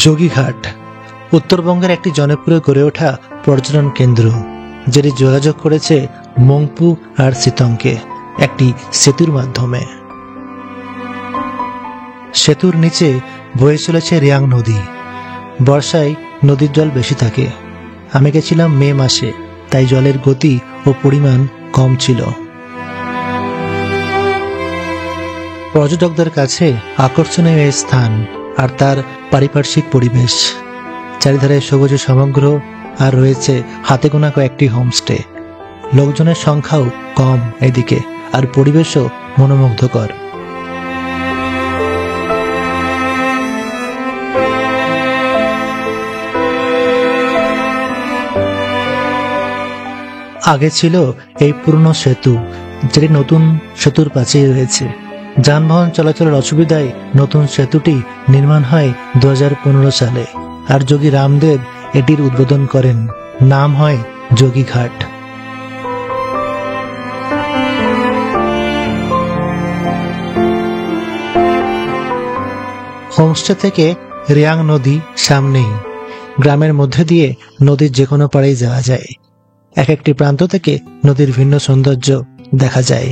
যোগীঘাট উত্তরবঙ্গের একটি জনপ্রিয় গড়ে ওঠা পর্যটন কেন্দ্র, যেটি যোগাযোগ করেছে মংপু আর সিতংকে একটি সেতুর মাধ্যমে। সেতুর নিচে বয়ে চলেছে রিয়াং নদী। বর্ষায় নদীর জল বেশি থাকে। আমি গেছিলাম মে মাসে, তাই জলের গতি ও পরিমাণ কম ছিল। পর্যটকদের কাছে আকর্ষণীয় এই স্থান আর তার পারিপার্শ্বিক পরিবেশ। চারিধারে সবুজ সমগ্র, আর রয়েছে হাতে গোনা কয়েকটি হোমস্টে। লোকজনের সংখ্যাও কম এদিকে, আর পরিবেশও মনোমুগ্ধকর। আগে ছিল এই পুরনো সেতু, যেটি নতুন সেতুর পাশেই রয়েছে। যানবাহন চলাচলের অসুবিধায় নতুন সেতুটি নির্মাণ হয় 2015 সালে, আর যোগী রামদেব এটির উদ্বোধন করেন। নাম হয় যোগীঘাট। হোমস্টে থেকে রিয়াং নদী সামনেই। গ্রামের মধ্যে দিয়ে নদীর যে কোনো পাড়েই যাওয়া যায়। এক একটি প্রান্ত থেকে নদীর ভিন্ন সৌন্দর্য দেখা যায়।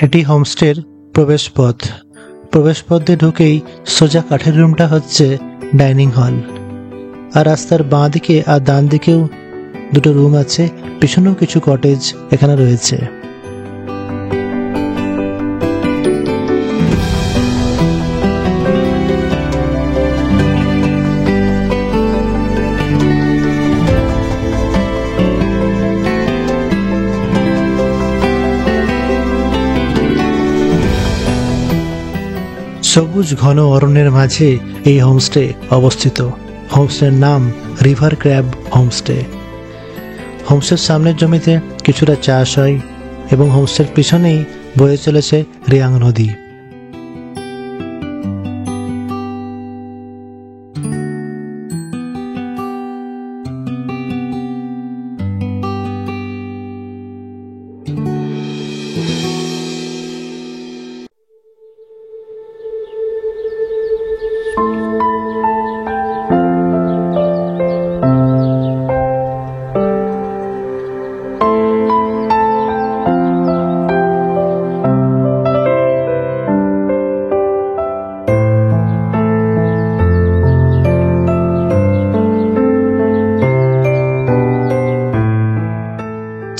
এটি হোমস্টের প্রবেশপথ। প্রবেশপথ দিয়ে ঢুকেই সোজা কাঠের রুমটা হচ্ছে ডাইনিং হল। আর রাস্তার বাঁ দিকে আর ডান দিকেও দুটো রুম আছে। পিছনেও কিছু কটেজ এখানে রয়েছে। সবুজ ঘন অরণ্যের মাঝে এই হোমস্টে অবস্থিত। হোমস্টের নাম রিভার ক্র্যাব হোমস্টে। হোমস্টের সামনের জমিতে কিছুটা চাষ হয় এবং হোমস্টের পিছনেই বয়ে চলেছে রিয়াং নদী।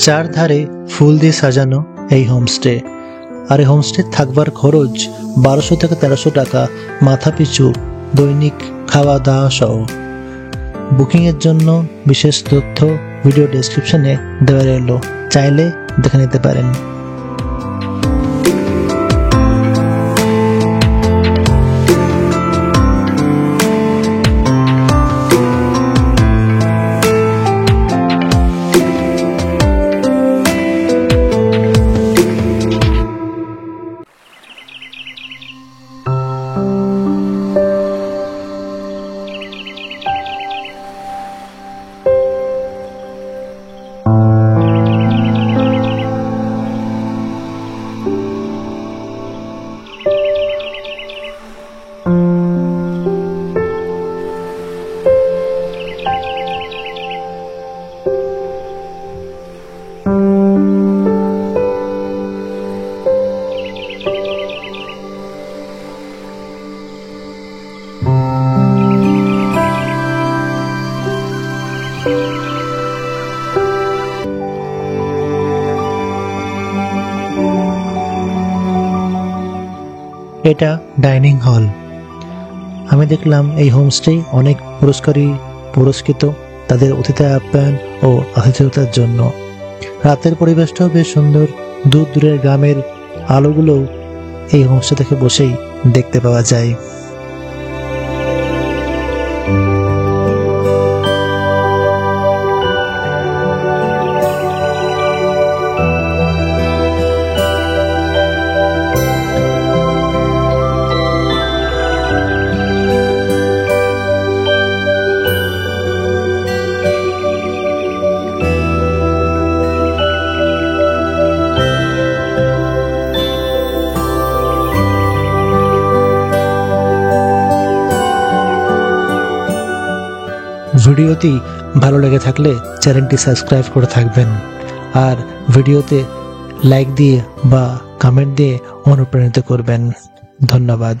চারধারে ফুল দিয়ে সাজানো এই হোমস্টে। আর এই হোমস্টে থাকবার খরচ 1200 থেকে 1300 টাকা মাথা পিছু, দৈনিক খাওয়া দাওয়া সহ। বুকিং এর জন্য বিশেষ তথ্য ভিডিও ডেসক্রিপশনে দেওয়া রইল, চাইলে দেখে নিতে পারেন। এটা ডাইনিং হল। আমি দেখলাম এই হোমস্টে অনেক পুরস্কৃত তাদের অতিথি আপ্যায়ন ও আতিথেয়তার জন্য। রাতের পরিবেশটাও বেশ সুন্দর। দূর দূরের গ্রামের আলোগুলো এই হোমস্টে থেকে বসেই দেখতে পাওয়া যায়। ভিডিওটি ভালো লেগে থাকলে চ্যানেলটি সাবস্ক্রাইব করে থাকবেন, আর ভিডিওতে লাইক দিয়ে বা কমেন্ট দিয়ে অনুপ্রাণিত করবেন। ধন্যবাদ।